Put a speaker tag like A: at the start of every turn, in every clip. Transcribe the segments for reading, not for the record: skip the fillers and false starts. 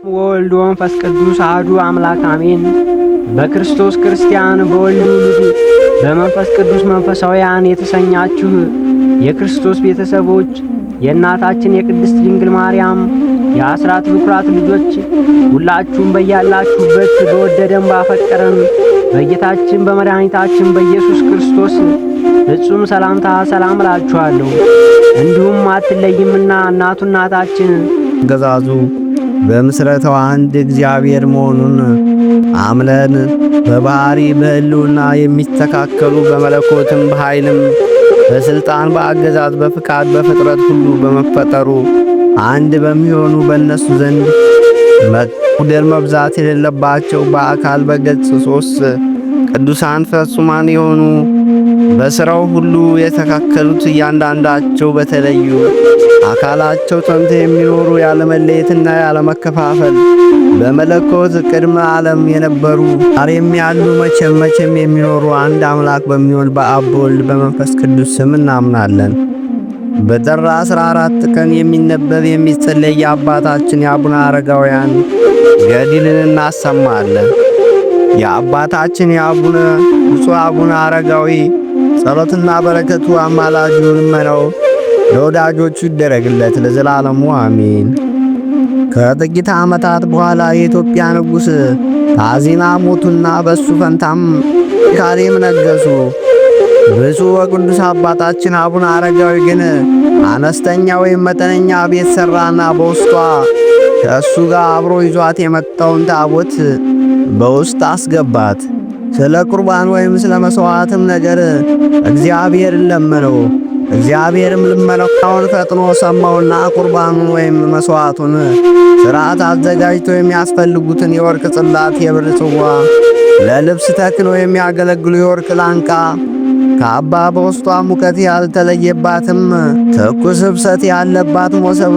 A: ወወልድ ወመንፈስ ቅዱስ አሐዱ አምላክ አሜን። በክርስቶስ ክርስቲያን በወልድ ውሉድ በመንፈስ ቅዱስ መንፈሳውያን የተሰኛችሁ የክርስቶስ ቤተሰቦች የእናታችን የቅድስት ድንግል ማርያም የአስራት ብኩራት ልጆች ሁላችሁም በያላችሁበት በወደደን ባፈቀረን በጌታችን በመድኃኒታችን በኢየሱስ ክርስቶስ ፍጹም ሰላምታ ሰላም እላችኋለሁ። እንዲሁም አትለይምና እናቱ እናታችን
B: ገዛዙ በምስረተው አንድ እግዚአብሔር መሆኑን አምነን በባህሪ በሕልውና የሚስተካከሉ በመለኮትም በኃይልም በስልጣን በአገዛዝ በፍቃድ በፍጥረት ሁሉ በመፈጠሩ አንድ በሚሆኑ በእነሱ ዘንድ መጉደል መብዛት የሌለባቸው በአካል በገጽ ሦስት ቅዱሳን ፍጹማን የሆኑ በሥራው ሁሉ የተካከሉት እያንዳንዳቸው በተለዩ አካላቸው ጸንተው የሚኖሩ ያለመለየትና ያለመከፋፈል በመለኮት ቅድመ ዓለም የነበሩ ዛሬም ያሉ መቼም የሚኖሩ አንድ አምላክ በሚሆን በአብ በወልድ በመንፈስ ቅዱስ ስም እናምናለን። በጥር 14 ቀን የሚነበብ የሚጸለይ የአባታችን የአቡነ አረጋውያን ገድልን እናሰማለን። የአባታችን የአቡነ ብፁዕ አቡነ አረጋዊ ጸሎትና በረከቱ አማላጁ ልመናው ለወዳጆቹ ይደረግለት ለዘላለሙ አሜን። ከጥቂት ዓመታት በኋላ የኢትዮጵያ ንጉሥ ታዚና ሞቱና በሱ ፈንታም ካሌም ነገሱ። ብፁዕ ወቅዱስ አባታችን አቡነ አረጋዊ ግን አነስተኛ ወይም መጠነኛ ቤት ሠራና በውስጧ ከእሱ ጋር አብሮ ይዟት የመጣውን ታቦት በውስጥ አስገባት። ስለ ቁርባን ወይም ስለ መሥዋዕትም ነገር እግዚአብሔርን ለመነው። እግዚአብሔርም ልመናውን ፈጥኖ ሰማውና ቁርባኑን ወይም መሥዋዕቱን ሥርዓት አዘጋጅቶ የሚያስፈልጉትን የወርቅ ጽላት፣ የብር ጽዋ፣ ለልብስ ተክኖ የሚያገለግሉ የወርቅ ላንቃ፣ ካባ፣ በውስጧ ሙቀት ያልተለየባትም ትኩስ ህብሰት ያለባት ሞሰብ፣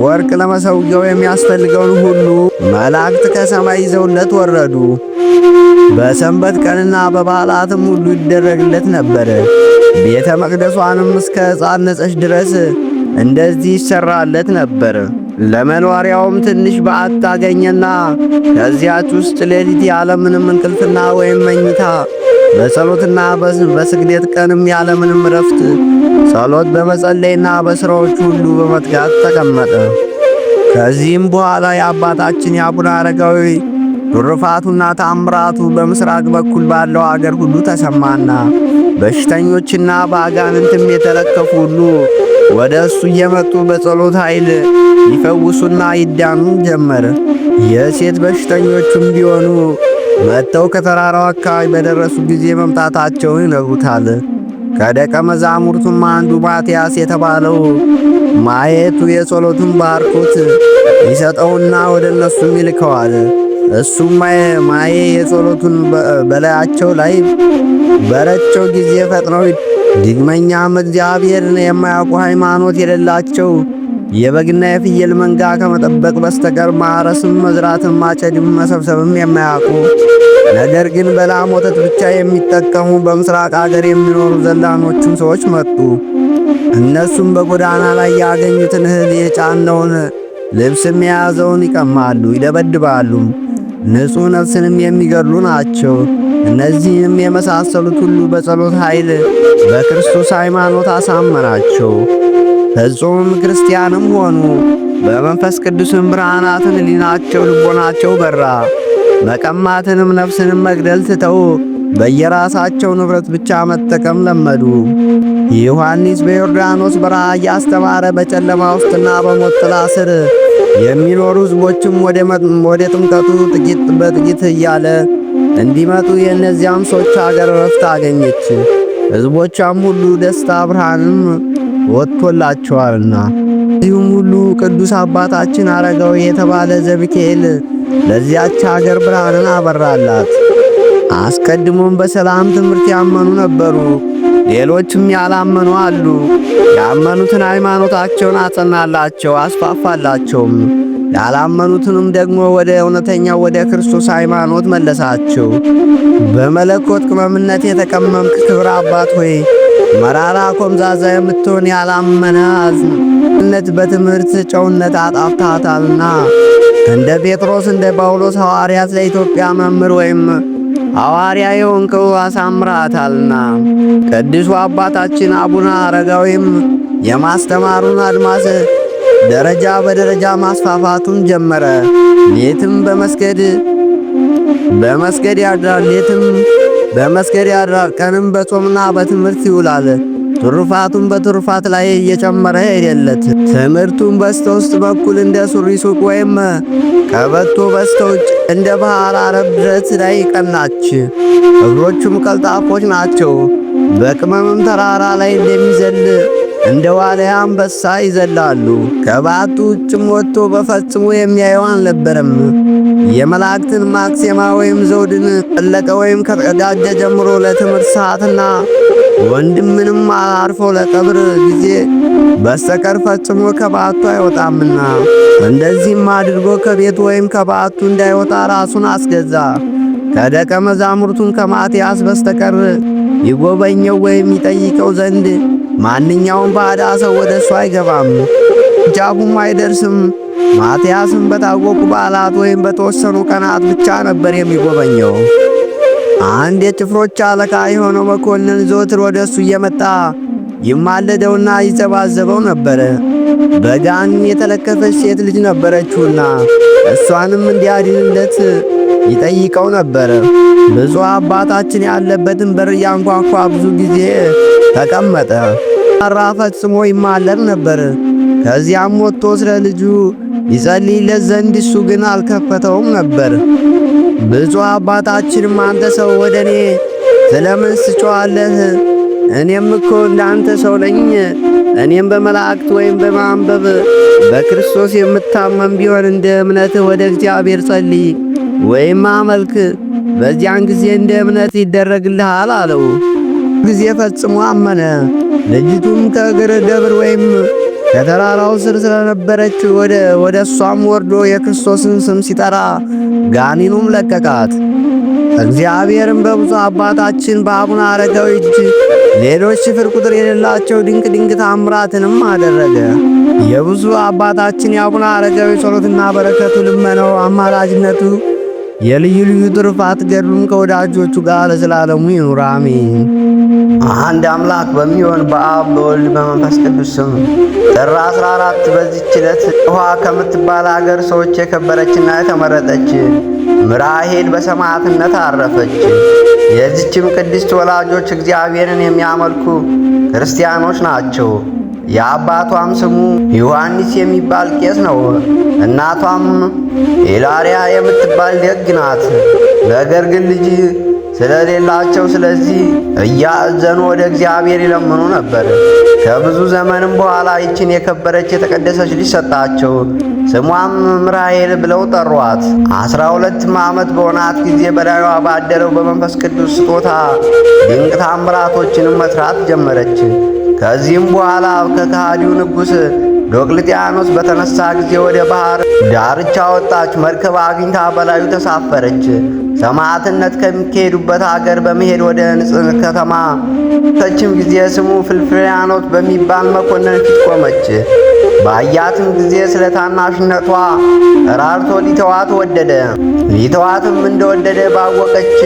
B: ወርቅ ለመሰውያው የሚያስፈልገውን ሁሉ መላእክት ከሰማይ ይዘውለት ወረዱ። በሰንበት ቀንና በበዓላትም ሁሉ ይደረግለት ነበር። ቤተ መቅደሷንም እስከ ጻነጸች ድረስ እንደዚህ ይሰራለት ነበር። ለመኖሪያውም ትንሽ በዓት አገኘና ከዚያች ውስጥ ሌሊት ያለምንም እንቅልፍና ወይም መኝታ በጸሎትና በስግደት ቀንም ያለምንም ረፍት ጸሎት በመጸለይና በሥራዎች ሁሉ በመትጋት ተቀመጠ። ከዚህም በኋላ የአባታችን የአቡነ አረጋዊ ቱርፋቱና ታምራቱ በምስራቅ በኩል ባለው አገር ሁሉ ተሰማና በሽተኞችና በአጋንንትም የተለከፉ ሁሉ ወደ እሱ እየመጡ በጸሎት ኃይል ይፈውሱና ይዳኑ ጀመረ። የሴት በሽተኞቹም ቢሆኑ መጥተው ከተራራው አካባቢ በደረሱ ጊዜ መምጣታቸውን ይነግሩታል። ከደቀ መዛሙርቱም አንዱ ማትያስ የተባለው ማየቱ የጸሎቱን ባርኮት ይሰጠውና ወደ እነሱም ይልከዋል። እሱም ማየ የጸሎቱን በላያቸው ላይ በረቸው ጊዜ ፈጥነው ዳግመኛም እግዚአብሔርን የማያውቁ ሃይማኖት የሌላቸው የበግና የፍየል መንጋ ከመጠበቅ በስተቀር ማረስም መዝራትም ማጨድም መሰብሰብም የማያውቁ ነገር ግን በላም ወተት ብቻ የሚጠቀሙ በምስራቅ አገር የሚኖሩ ዘላኖቹም ሰዎች መጡ። እነሱም በጎዳና ላይ ያገኙትን እህል የጫነውን ልብስም የያዘውን ይቀማሉ፣ ይደበድባሉ። ንጹሕ ነፍስንም የሚገድሉ ናቸው። እነዚህንም የመሳሰሉት ሁሉ በጸሎት ኃይል በክርስቶስ ሃይማኖት አሳመናቸው። ፍጹም ክርስቲያንም ሆኑ። በመንፈስ ቅዱስም ብርሃናትን ሕሊናቸው ልቦናቸው በራ። መቀማትንም ነፍስንም መግደል ትተው በየራሳቸው ንብረት ብቻ መጠቀም ለመዱ። ዮሐንስ በዮርዳኖስ በረሃ እያስተማረ በጨለማ ውስጥና በሞት ጥላ ስር የሚኖሩ ሕዝቦችም ወደ ጥምቀቱ ጥቂት በጥቂት እያለ እንዲመጡ የእነዚያም ሰዎች አገር ረፍት አገኘች። ሕዝቦቿም ሁሉ ደስታ ብርሃንም ወጥቶላቸዋልና። ይህም ሁሉ ቅዱስ አባታችን አረጋዊ የተባለ ዘሚካኤል ለዚያች አገር ብርሃንን አበራላት። አስቀድሞም በሰላም ትምህርት ያመኑ ነበሩ፣ ሌሎችም ያላመኑ አሉ። ያመኑትን ሃይማኖታቸውን አጸናላቸው አስፋፋላቸውም። ያላመኑትንም ደግሞ ወደ እውነተኛው ወደ ክርስቶስ ሃይማኖት መለሳቸው። በመለኮት ቅመምነት የተቀመምክ ክብረ አባት ሆይ መራራ ኮምዛዛ የምትሆን ያላመነ አዝነት በትምህርት ጨውነት አጣፍታታልና እንደ ጴጥሮስ እንደ ጳውሎስ ሐዋርያት ለኢትዮጵያ መምህር ወይም ሐዋርያ የሆንከው አሳምራታልና። ቅዱሱ አባታችን አቡነ አረጋዊም የማስተማሩን አድማስ ደረጃ በደረጃ ማስፋፋቱን ጀመረ። ሌትም በመስገድ ያድራል፣ ቀንም በጾምና በትምህርት ይውላል። ትሩፋቱን በትሩፋት ላይ እየጨመረ ሄደለት። ትምህርቱን በስተ ውስጥ በኩል እንደ ሱሪ ሱቅ ወይም ቀበቶ፣ በስተ ውጭ እንደ ባህር አረብ ብረት ላይ ቀናች። እግሮቹም ቀልጣፎች ናቸው። በቅመምም ተራራ ላይ እንደሚዘል እንደ ዋልያ አንበሳ ይዘላሉ። ከበዓቱ ውጭም ወጥቶ በፈጽሞ የሚያየው አልነበረም። የመላእክትን ማክሴማ ወይም ዘውድን ጠለቀ ወይም ከተቀዳጀ ጀምሮ ለትምህርት ሰዓትና ወንድምንም አርፎ ለቀብር ጊዜ በስተቀር ፈጽሞ ከበዓቱ አይወጣምና፣ እንደዚህም አድርጎ ከቤቱ ወይም ከበዓቱ እንዳይወጣ ራሱን አስገዛ። ከደቀ መዛሙርቱን ከማትያስ በስተቀር ይጎበኘው ወይም ይጠይቀው ዘንድ ማንኛውም ባዕዳ ሰው ወደ እሱ አይገባም፣ ጃቡም አይደርስም። ማትያስም በታወቁ በዓላት ወይም በተወሰኑ ቀናት ብቻ ነበር የሚጎበኘው። አንድ የጭፍሮች አለቃ የሆነው መኮንን ዘወትር ወደ እሱ እየመጣ ይማለደውና ይዘባዘበው ነበር። በጋን የተለከፈች ሴት ልጅ ነበረችውና እሷንም እንዲያድንለት ይጠይቀው ነበር። ብፁዕ አባታችን ያለበትን በር ያንኳኳ ብዙ ጊዜ ተቀመጠ። ራ ፈጽሞ ይማለድ ነበር። ከዚያም ወጥቶ ስለ ልጁ ይጸልይለት ዘንድ እሱ ግን አልከፈተውም ነበር። ብፁዕ አባታችንም አንተ ሰው ወደ እኔ ስለምን ትጮኻለህ? እኔም እኮ እንዳንተ ሰው ነኝ። እኔም በመላእክት ወይም በማንበብ በክርስቶስ የምታመን ቢሆን እንደ እምነትህ ወደ እግዚአብሔር ጸልይ ወይም አመልክ፣ በዚያን ጊዜ እንደ እምነት ይደረግልሃል አለው። ጊዜ ፈጽሞ አመነ። ልጅቱም ከእግር ደብር ወይም ከተራራው ስር ስለነበረች ወደ እሷም ወርዶ የክርስቶስን ስም ሲጠራ ጋኔኑም ለቀቃት። እግዚአብሔርም በብፁዕ አባታችን በአቡነ አረጋዊ እጅ ሌሎች ስፍር ቁጥር የሌላቸው ድንቅ ታምራትንም አደረገ። የብፁዕ አባታችን የአቡነ አረጋዊ ጸሎትና በረከቱ፣ ልመናው፣ አማላጅነቱ የልዩ ልዩ ትሩፋት ገድሉም ከወዳጆቹ ጋር ለዘላለሙ ይኑር አሜን። አንድ አምላክ በሚሆን በአብ በወልድ በመንፈስ ቅዱስ ስም ጥር 14 በዚህች ዕለት ውሃ ከምትባል አገር ሰዎች የከበረችና የተመረጠች ምራሄል በሰማዕትነት አረፈች። የዚችም ቅድስት ወላጆች እግዚአብሔርን የሚያመልኩ ክርስቲያኖች ናቸው። የአባቷም ስሙ ዮሐንስ የሚባል ቄስ ነው። እናቷም ኤላሪያ የምትባል ደግ ናት። ነገር ግን ልጅ ስለሌላቸው ስለዚህ እያዘኑ ወደ እግዚአብሔር ይለምኑ ነበር። ከብዙ ዘመንም በኋላ ይችን የከበረች የተቀደሰች ልጅ ሰጣቸው። ስሟም ምራሄል ብለው ጠሯት። 12 ዓመት በሆናት ጊዜ በላዩዋ ባደረው በመንፈስ ቅዱስ ስጦታ ድንቅ ታምራቶችንም መስራት ጀመረች። ከዚህም በኋላ ከከሃዲው ንጉሥ ዶቅልጥያኖስ በተነሳ ጊዜ ወደ ባህር ዳርቻ ወጣች። መርከብ አግኝታ በላዩ ተሳፈረች። ሰማዕትነት ከሚካሄዱበት አገር በመሄድ ወደ ንጽሕ ከተማ ተችም ጊዜ ስሙ ፍልፍልያኖስ በሚባል መኮንን ፊት ቆመች። ባያትም ጊዜ ስለ ታናሽነቷ ራርቶ ሊተዋት ወደደ። ሊተዋትም እንደወደደ ባወቀች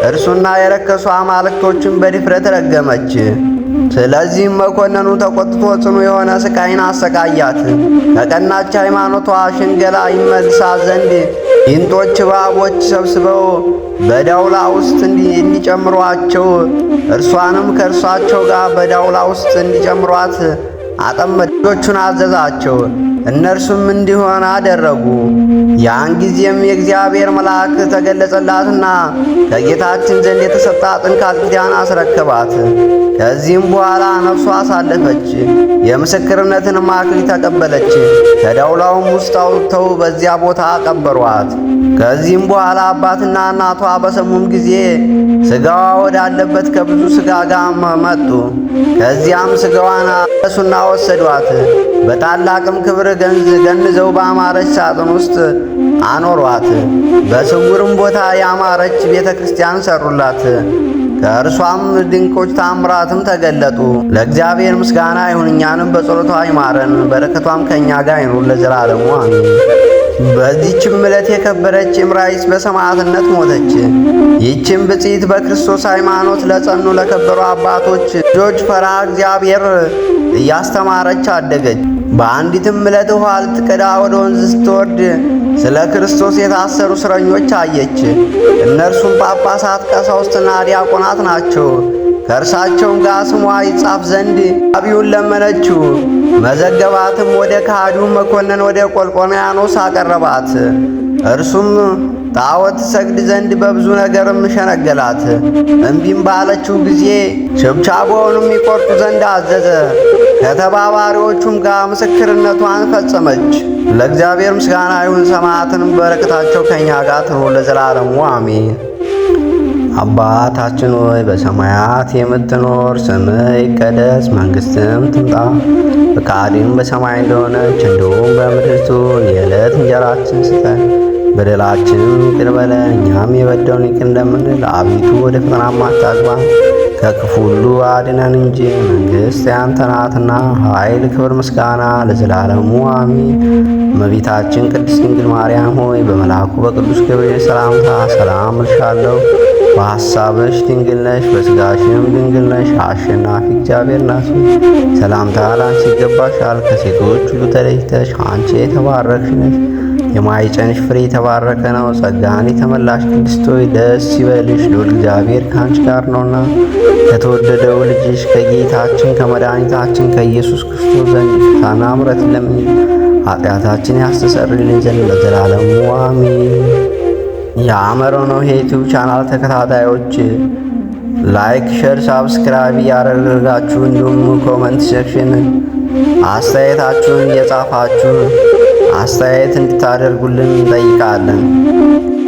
B: እርሱና የረከሱ አማልክቶችን በድፍረት ረገመች። ስለዚህም መኮንኑ ተቆጥቶ ጽኑ የሆነ ስቃይን አሰቃያት። ከቀናች ሃይማኖቷ ሽንገላ ይመልሳት ዘንድ ጊንጦች እባቦች ሰብስበው በዳውላ ውስጥ እንዲጨምሯቸው እርሷንም ከእርሷቸው ጋር በዳውላ ውስጥ እንዲጨምሯት አጠመዶቹን አዘዛቸው። እነርሱም እንዲሆን አደረጉ። ያን ጊዜም የእግዚአብሔር መልአክ ተገለጸላትና ከጌታችን ዘንድ የተሰጣትን ቃል ኪዳን አስረከባት። ከዚህም በኋላ ነፍሷ አሳለፈች፣ የምስክርነትን አክሊል ተቀበለች። ከዳውላውም ውስጥ አውጥተው በዚያ ቦታ ቀበሯት። ከዚህም በኋላ አባትና እናቷ በሰሙም ጊዜ ሥጋዋ ወዳለበት ከብዙ ሥጋ ጋር መጡ። ከዚያም ሥጋዋን አነሱና ወሰዷት። በታላቅም ክብር ገንዘው ባማረች ሳጥን ውስጥ አኖሯት። በስውርም ቦታ ያማረች ቤተ ክርስቲያን ሰሩላት። ከእርሷም ድንቆች ታምራትም ተገለጡ። ለእግዚአብሔር ምስጋና ይሁን፣ እኛንም በጸሎቷ ይማረን፣ በረከቷም ከእኛ ጋር ይኑር ለዘላለሙ አሜን። በዚህችም ዕለት የከበረች ዕምራይስ በሰማዕትነት ሞተች። ይህችም ብፅዕት በክርስቶስ ሃይማኖት ለጸኑ ለከበሩ አባቶች ልጆች ፈሪሃ እግዚአብሔር እያስተማረች አደገች። በአንዲትም ዕለት ውሃ ልትቀዳ ወደ ወንዝ ስትወርድ ስለ ክርስቶስ የታሰሩ እስረኞች አየች። እነርሱም ጳጳሳት፣ ቀሳውስትና ዲያቆናት ናቸው። ከእርሳቸውም ጋር ስሟ ይጻፍ ዘንድ አብዩን ለመነችው። መዘገባትም ወደ ከሃዲው መኮንን ወደ ቆልቆንያኖስ አቀረባት። እርሱም ጣዖት ሰግድ ዘንድ በብዙ ነገርም ሸነገላት። እምቢም ባለችው ጊዜ ችብቻቦውንም ይቆርጡ ዘንድ አዘዘ። ከተባባሪዎቹም ጋር ምስክርነቷን ፈጸመች። ለእግዚአብሔር ምስጋና ይሁን፣ ሰማዕታትንም በረከታቸው ከእኛ ጋር ትኑር ለዘላለሙ አሜን። አባታችን ሆይ በሰማያት የምትኖር፣ ስምህ ይቀደስ፣ መንግሥትም ትምጣ፣ ፈቃድህም በሰማይ እንደሆነች እንዲሁም በምድር ትሁን። የዕለት እንጀራችንን ስጠን፣ በደላችንም ይቅር በለን እኛም የበደሉንን ይቅር እንደምንል፣ አቤቱ ወደ ፈተናም አታግባን ከክፉ ሁሉ አድነን እንጂ መንግሥት ያንተ ናትና፣ ኃይል፣ ክብር፣ ምስጋና ለዘላለሙ አሜን። እመቤታችን ቅድስት ድንግል ማርያም ሆይ በመልአኩ በቅዱስ ገብርኤል ሰላምታ ሰላም እልሻለሁ። በሐሳብሽ ድንግል ነሽ፣ በሥጋሽም ድንግል ነሽ። አሸናፊ እግዚአብሔር ናት። ሰላምታ ላንቺ ይገባሻል። ከሴቶች ሁሉ ተለይተሽ አንቺ የተባረክሽ ነሽ። የማኅፀንሽ ፍሬ የተባረከ ነው። ጸጋን የተመላሽ ቅድስት ሆይ ደስ ይበልሽ፣ ልዑል እግዚአብሔር ከአንቺ ጋር ነውና ከተወደደው ልጅሽ ከጌታችን ከመድኃኒታችን ከኢየሱስ ክርስቶስ ዘንድ ይቅርታና ምሕረትን ለምኝ ኃጢአታችን ያስተሰርይልን ዘንድ ለዘላለሙ አሜን። የአእምሮ ነው የዩቲዩብ ቻናል ተከታታዮች ላይክ፣ ሼር፣ ሳብስክራይብ ያደረጋችሁ እንዲሁም ኮመንት ሴክሽን አስተያየታችሁን እየጻፋችሁ አስተያየት እንድታደርጉልን እንጠይቃለን።